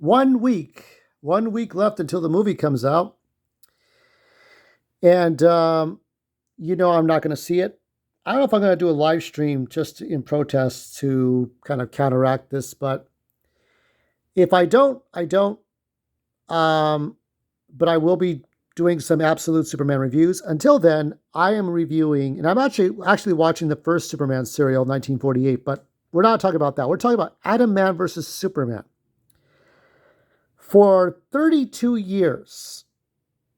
one week left until the movie comes out. And, I'm not going to see it. I don't know if I'm going to do a live stream just in protest to kind of counteract this, but if I don't, I don't. Um, but I will be doing some absolute Superman reviews. Until then, I am reviewing, and I'm actually watching the first Superman serial, 1948. But we're not talking about that. We're talking about Atom Man versus Superman. For 32 years,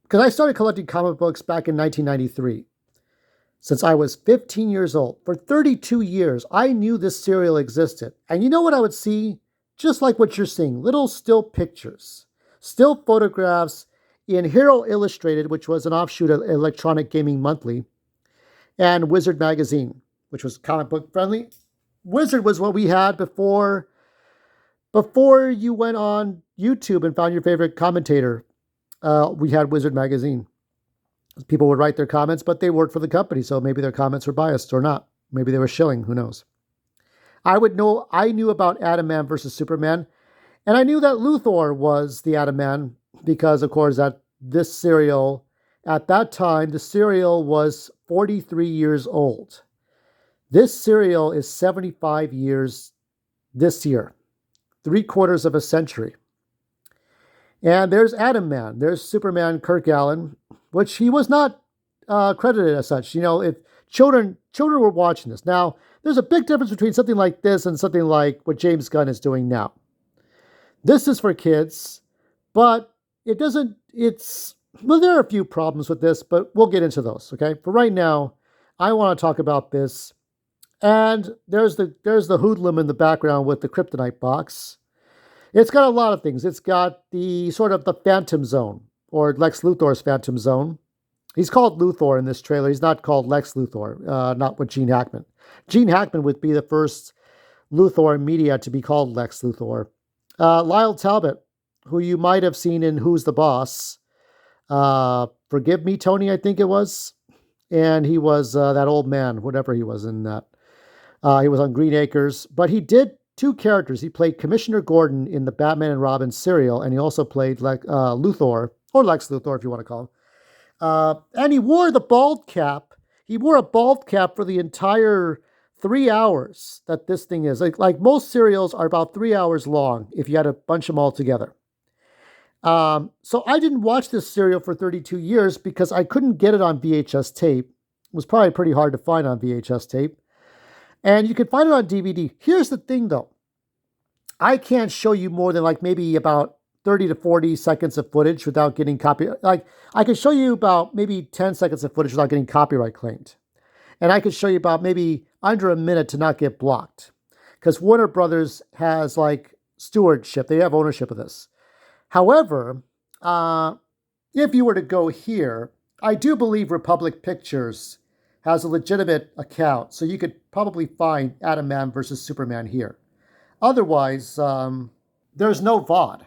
because I started collecting comic books back in 1993. Since I was 15 years old, for 32 years, I knew this serial existed. And you know what I would see? Just like what you're seeing, little still pictures, still photographs in Hero Illustrated, which was an offshoot of Electronic Gaming Monthly, and Wizard Magazine, which was comic book friendly. Wizard was what we had before you went on YouTube and found your favorite commentator. We had Wizard Magazine. People would write their comments, but they worked for the company, so maybe their comments were biased or not. Maybe they were shilling, who knows. I knew about Atom Man versus Superman, and I knew that Luthor was the Atom Man because, of course, at that time, the serial was 43 years old. This serial is 75 years this year, 3/4 of a century. And there's Atom Man. There's Superman Kirk Alyn, which he was not credited as such. If children were watching this. Now, there's a big difference between something like this and something like what James Gunn is doing now. This is for kids, but it doesn't, there are a few problems with this, but we'll get into those, okay? For right now, I want to talk about this. And there's the hoodlum in the background with the kryptonite box. It's got a lot of things. It's got the sort of the Phantom Zone, or Lex Luthor's Phantom Zone. He's called Luthor in this trailer. He's not called Lex Luthor, not with Gene Hackman. Gene Hackman would be the first Luthor in media to be called Lex Luthor. Lyle Talbot, who you might have seen in Who's the Boss. Forgive Me, Tony, I think it was. And he was that old man, whatever he was in that. He was on Green Acres. But he did two characters. He played Commissioner Gordon in the Batman and Robin serial, and he also played Luthor, or Lex Luthor if you want to call him. And he wore the bald cap. He wore a bald cap for the entire 3 hours that this thing is. Like most serials are about 3 hours long if you had to bunch them all together. So I didn't watch this serial for 32 years because I couldn't get it on VHS tape. It was probably pretty hard to find on VHS tape. And you can find it on DVD. Here's the thing, though. I can't show you more than maybe about 30 to 40 seconds of footage without getting copyright. I can show you about maybe 10 seconds of footage without getting copyright claimed. And I could show you about maybe under a minute to not get blocked. Because Warner Brothers has stewardship. They have ownership of this. However, if you were to go here, I do believe Republic Pictures has a legitimate account, so you could probably find Atom Man versus Superman here. Otherwise, there's no VOD.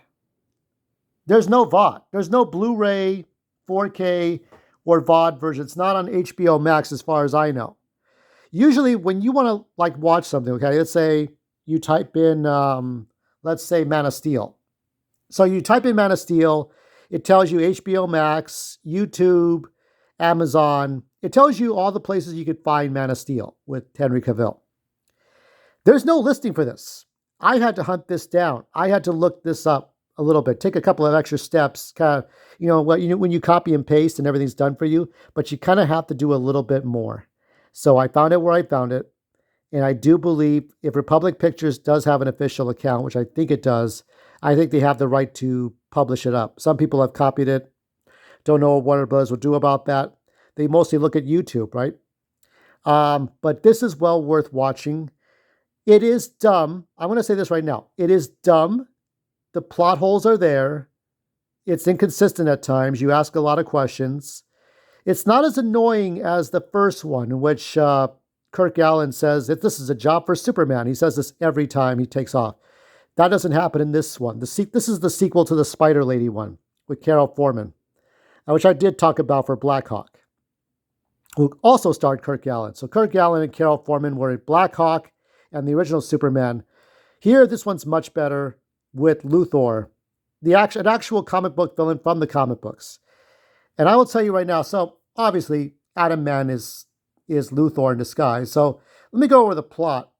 There's no VOD. There's no Blu-ray, 4K, or VOD version. It's not on HBO Max as far as I know. Usually when you want to watch something, okay, let's say you type in, let's say Man of Steel. So you type in Man of Steel, it tells you HBO Max, YouTube, Amazon. It tells you all the places you could find Man of Steel with Henry Cavill. There's no listing for this. I had to hunt this down. I had to look this up a little bit, take a couple of extra steps, kind of, when you copy and paste and everything's done for you, but you kind of have to do a little bit more. So I found it where I found it. And I do believe if Republic Pictures does have an official account, which I think it does, I think they have the right to publish it up. Some people have copied it. Don't know what Warner Bros. Will do about that. They mostly look at YouTube, right? But this is well worth watching. It is dumb. I'm going to say this right now. It is dumb. The plot holes are there. It's inconsistent at times. You ask a lot of questions. It's not as annoying as the first one, in which Kirk Alyn says that this is a job for Superman. He says this every time he takes off. That doesn't happen in this one. This is the sequel to the Spider Lady one with Carol Foreman, which I did talk about for Blackhawk, who also starred Kirk Alyn. So Kirk Alyn and Carol Foreman were in Blackhawk and the original Superman. Here, this one's much better with Luthor an actual comic book villain from the comic books. And I will tell you right now. So obviously, Adam Man is Luthor in disguise. So let me go over the plot.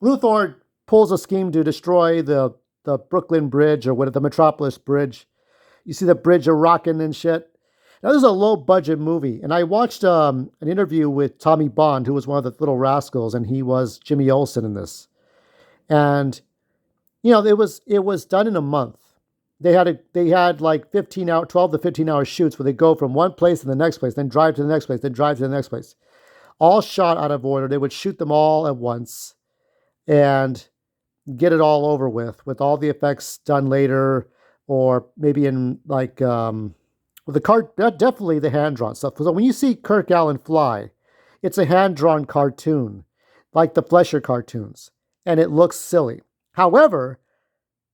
Luthor pulls a scheme to destroy the Brooklyn Bridge, or what, the Metropolis Bridge. You see the bridge are rocking and shit. Now, this is a low budget movie, and I watched an interview with Tommy Bond, who was one of the Little Rascals, and he was Jimmy Olsen in this. And it was done in a month. They had like 12 to 15 hour shoots where they go from one place to the next place, then drive to the next place, then drive to the next place. All shot out of order. They would shoot them all at once and get it all over with all the effects done later, or maybe in like with the cart, definitely the hand drawn stuff. So when you see Kirk Allen fly, it's a hand drawn cartoon, like the Fleischer cartoons, and it looks silly. However,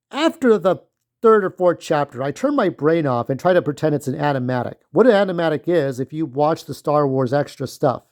after the third or fourth chapter, I turn my brain off and try to pretend it's an animatic. What an animatic is, if you watch the Star Wars extra stuff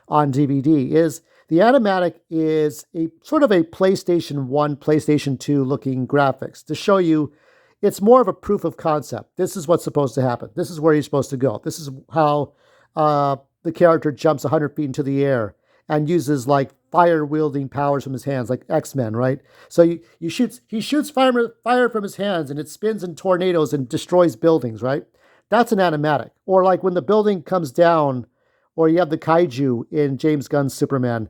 on DVD, is the animatic is a sort of a PlayStation 1, PlayStation 2 looking graphics to show you it's more of a proof of concept. This is what's supposed to happen. This is where you're supposed to go. This is how the character jumps 100 feet into the air and uses like fire wielding powers from his hands, like X-Men, right? So he shoots fire from his hands, and it spins in tornadoes and destroys buildings, right? That's an animatic. Or like when the building comes down, or you have the kaiju in James Gunn's Superman.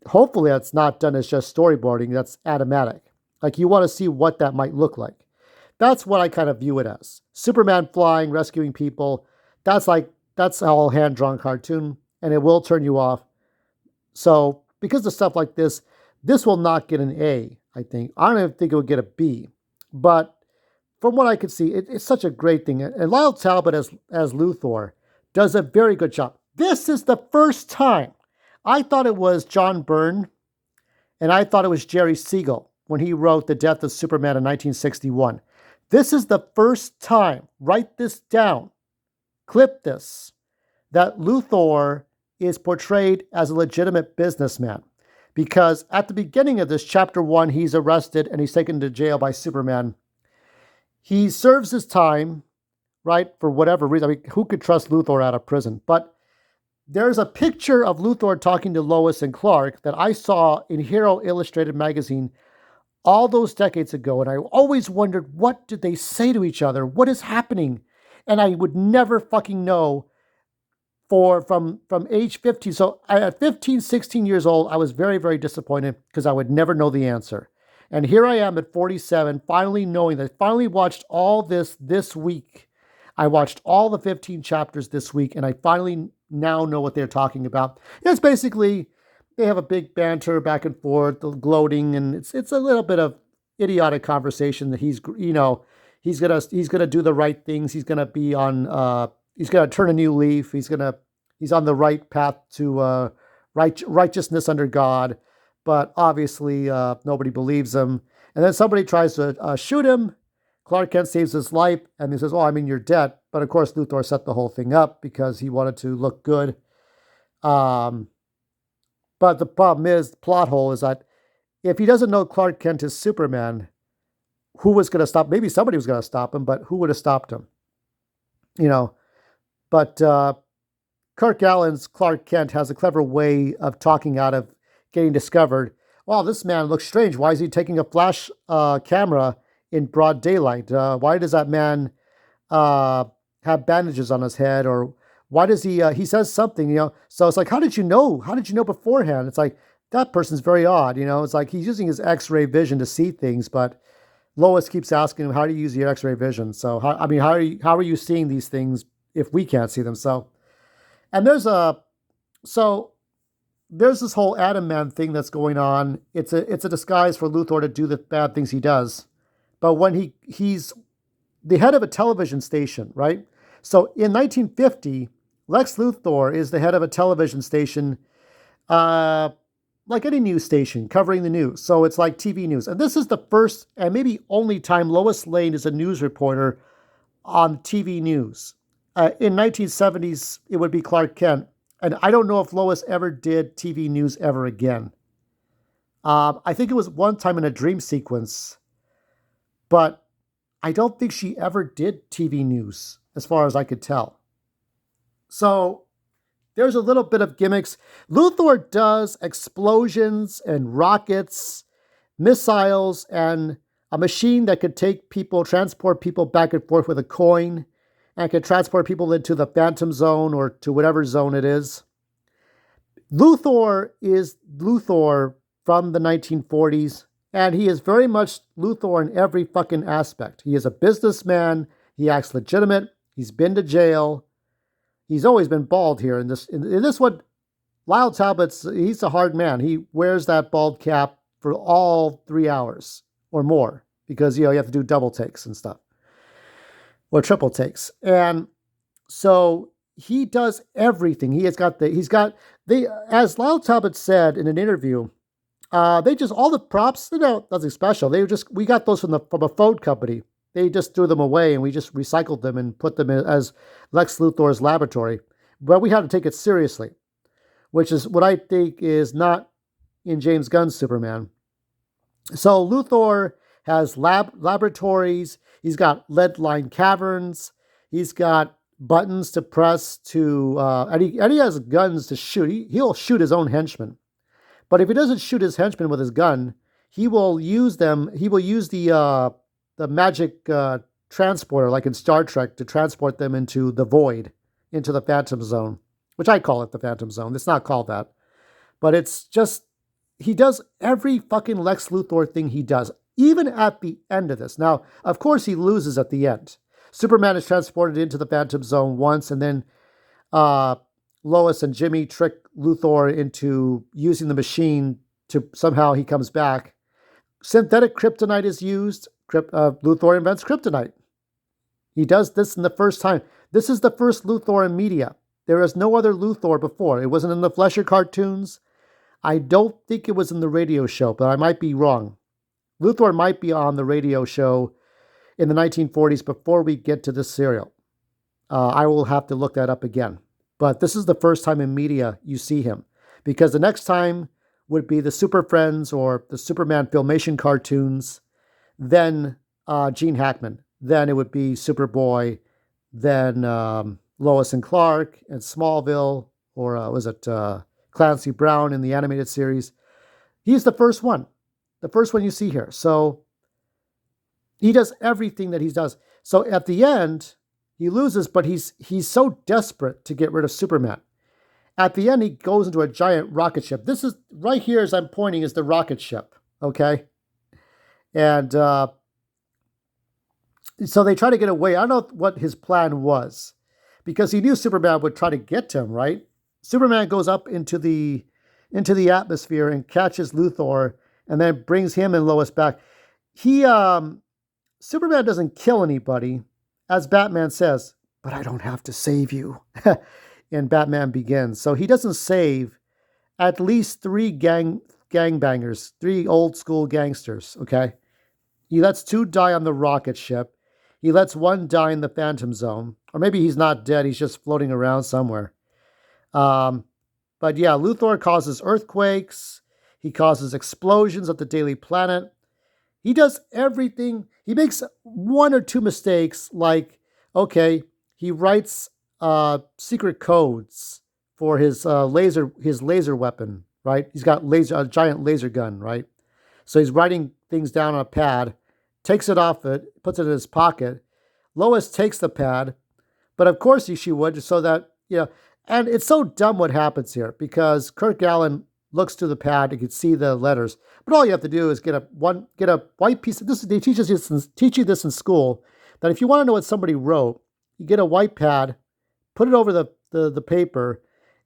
Hopefully that's not done as just storyboarding. That's animatic. Like, you want to see what that might look like. That's what I kind of view it as. Superman flying, rescuing people. That's all hand-drawn cartoon, and it will turn you off. So because of stuff like this will not get an A, I think. I don't even think it would get a B. But from what I could see, it's such a great thing. And Lyle Talbot as Luthor does a very good job. This is the first time. I thought it was John Byrne, and I thought it was Jerry Siegel when he wrote The Death of Superman in 1961. This is the first time, write this down, clip this, that Luthor is portrayed as a legitimate businessman. Because at the beginning of this, chapter 1, he's arrested and he's taken to jail by Superman. He serves his time, right, for whatever reason. I mean, who could trust Luthor out of prison? But there's a picture of Luthor talking to Lois and Clark that I saw in Hero Illustrated magazine all those decades ago, and I always wondered, what did they say to each other? What is happening? And I would never fucking know from age 15. So at 15, 16 years old, I was very, very disappointed because I would never know the answer. And here I am at 47, finally knowing that I finally watched all this week. I watched all the 15 chapters this week, and I finally now know what they're talking about. It's basically, they have a big banter back and forth, the gloating, and it's a little bit of idiotic conversation that he's gonna do the right things. He's gonna be on he's gonna turn a new leaf. He's on the right path to righteousness under God, but obviously nobody believes him. And then somebody tries to shoot him. Clark Kent saves his life, and he says, "Oh, I'm in your debt." But of course, Luthor set the whole thing up because he wanted to look good. But the problem is, the plot hole is that if he doesn't know Clark Kent is Superman, who was going to stop? Maybe somebody was going to stop him, but who would have stopped him? But Kirk Allen's Clark Kent has a clever way of talking out of getting discovered. Wow, this man looks strange. Why is he taking a flash camera in broad daylight? Why does that man have bandages on his head? Or why does he says something, So it's like, how did you know? How did you know beforehand? It's like, that person's very odd, It's like he's using his X-ray vision to see things, but Lois keeps asking him, how do you use your X-ray vision? So, how are you seeing these things if we can't see them? So, and there's this whole Adam Man thing that's going on. It's a disguise for Luthor to do the bad things he does. But when he's the head of a television station, right? So in 1950, Lex Luthor is the head of a television station, like any news station covering the news. So it's like TV news. And this is the first and maybe only time Lois Lane is a news reporter on TV news. In 1970s, it would be Clark Kent. And I don't know if Lois ever did TV news ever again. I think it was one time in a dream sequence. But I don't think she ever did TV news, as far as I could tell. So there's a little bit of gimmicks. Luthor does explosions and rockets, missiles, and a machine that could take people, transport people back and forth with a coin, and could transport people into the Phantom Zone or to whatever zone it is. Luthor is Luthor from the 1940s, and he is very much Luthor in every fucking aspect. He is a businessman. He acts legitimate. He's been to jail. He's always been bald here. In this one, Lyle Talbot's, he's a hard man. He wears that bald cap for all 3 hours or more because, you have to do double takes and stuff or triple takes. And so he does everything. As Lyle Talbot said in an interview, they just, all the props, nothing special. We got those from a phone company. They just threw them away and we just recycled them and put them in as Lex Luthor's laboratory. But we had to take it seriously, which is what I think is not in James Gunn's Superman. So Luthor has laboratories. He's got lead-lined caverns. He's got buttons to press and he has guns to shoot. He'll shoot his own henchmen. But if he doesn't shoot his henchmen with his gun, he will use them. He will use the magic transporter, like in Star Trek, to transport them into the void, into the Phantom Zone, which I call it the Phantom Zone. It's not called that. But it's just, he does every fucking Lex Luthor thing he does, even at the end of this. Now, of course, he loses at the end. Superman is transported into the Phantom Zone once, and then Lois and Jimmy trick Luthor into using the machine to somehow he comes back. Synthetic kryptonite is used. Luthor invents kryptonite. He does this in the first time. This is the first Luthor in media. There is no other Luthor before. It wasn't in the Fleischer cartoons. I don't think it was in the radio show, but I might be wrong. Luthor might be on the radio show in the 1940s before we get to this serial. I will have to look that up again. But this is the first time in media you see him, because the next time would be the Super Friends or the Superman Filmation cartoons, then Gene Hackman, then it would be Superboy, then Lois and Clark and Smallville, or was it Clancy Brown in the animated series. He's the first one you see here. So he does everything that he does. So at the end, he loses, but he's so desperate to get rid of Superman. At the end, he goes into a giant rocket ship. This is, right here as I'm pointing, is the rocket ship, okay? And so they try to get away. I don't know what his plan was, because he knew Superman would try to get to him, right? Superman goes up into the atmosphere and catches Luthor and then brings him and Lois back. Superman doesn't kill anybody, as Batman says, but I don't have to save you. And Batman Begins. So he doesn't save at least 3 gangbangers, 3 old school gangsters, okay? He lets 2 die on the rocket ship. He lets 1 die in the Phantom Zone. Or maybe he's not dead, he's just floating around somewhere. But yeah, Luthor causes earthquakes. He causes explosions at the Daily Planet. He does everything. He makes 1 or 2 mistakes, like, okay, he writes secret codes for his laser weapon, right? He's got a giant laser gun, right? So he's writing things down on a pad, takes it off it, puts it in his pocket. Lois takes the pad, but of course she would, so that, and it's so dumb what happens here, because Kirk Alyn looks to the pad, you can see the letters, but all you have to do is get a white piece of this. They teach you this in school, that if you want to know what somebody wrote, you get a white pad, put it over the paper,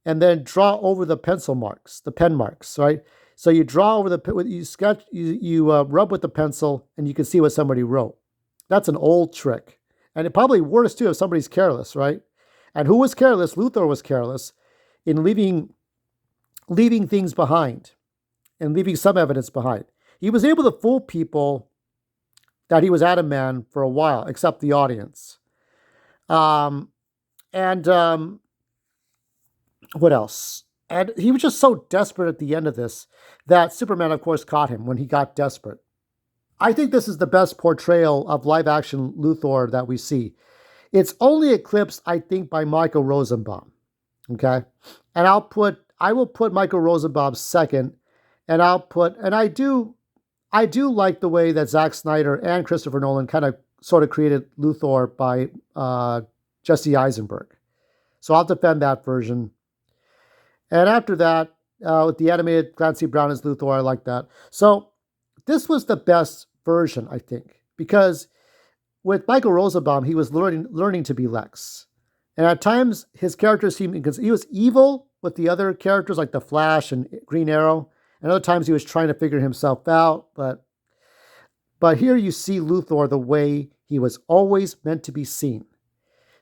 and then draw over the pencil marks, the pen marks, right? So you draw over you sketch, you rub with the pencil, and you can see what somebody wrote. That's an old trick, and it probably works too if somebody's careless, right? And who was careless? Luthor was careless in leaving things behind and leaving some evidence behind. He was able to fool people that he was Atom Man for a while, except the audience. What else? And he was just so desperate at the end of this that Superman, of course, caught him when he got desperate. I think this is the best portrayal of live action Luthor that we see. It's only eclipsed, I think, by Michael Rosenbaum. Okay. And I will put Michael Rosenbaum second, and I do like the way that Zack Snyder and Christopher Nolan kind of sort of created Luthor by Jesse Eisenberg. So I'll defend that version. And after that, with the animated Clancy Brown as Luthor, I like that. So this was the best version, I think, because with Michael Rosenbaum, he was learning to be Lex, and at times his character seemed because he was evil with the other characters like the Flash and Green Arrow, and other times he was trying to figure himself out. But here you see Luthor the way he was always meant to be seen.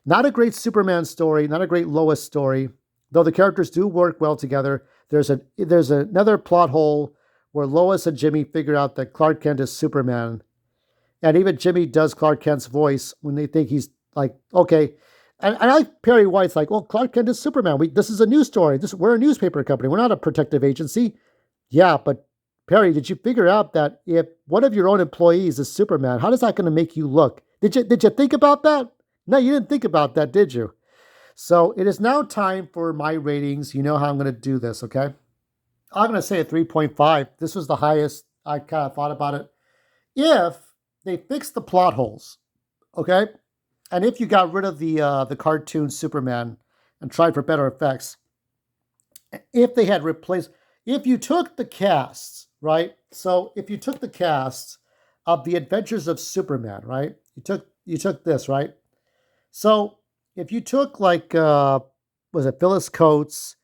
Not a great Superman story, not a great Lois story, though the characters do work well together. There's another plot hole where Lois and Jimmy figure out that Clark Kent is Superman. And even Jimmy does Clark Kent's voice when they think he's like, okay. And I like Perry White's like, well, Clark Kent is Superman. This is a news story. We're a newspaper company. We're not a protective agency. Yeah, but Perry, did you figure out that if one of your own employees is Superman, how is that going to make you look? Did you think about that? No, you didn't think about that, did you? So it is now time for my ratings. You know how I'm going to do this, okay? I'm going to say a 3.5. This was the highest I kind of thought about it. If they fixed the plot holes, okay? And if you got rid of the cartoon Superman and tried for better effects, if they had replaced, if you took the cast, right? So if you took the cast of the Adventures of Superman, right? You took this, right? So if you took like was it Phyllis Coates?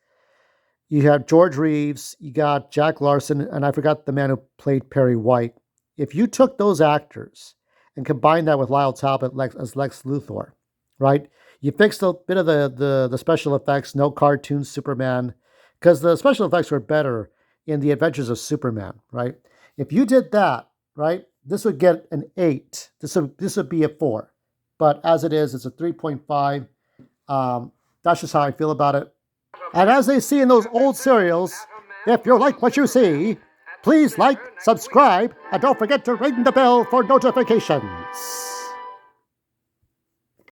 You have George Reeves, you got Jack Larson, and I forgot the man who played Perry White. If you took those actors and combined that with Lyle Talbot as Lex Luthor, right? You fixed a bit of the special effects, no cartoon Superman, because the special effects were better in the Adventures of Superman, right? If you did that, right, this would get an 8. This would be a 4. But as it is, it's a 3.5. That's just how I feel about it. And as they see in those old serials, if you like what you see, please like, subscribe, and don't forget to ring the bell for notifications.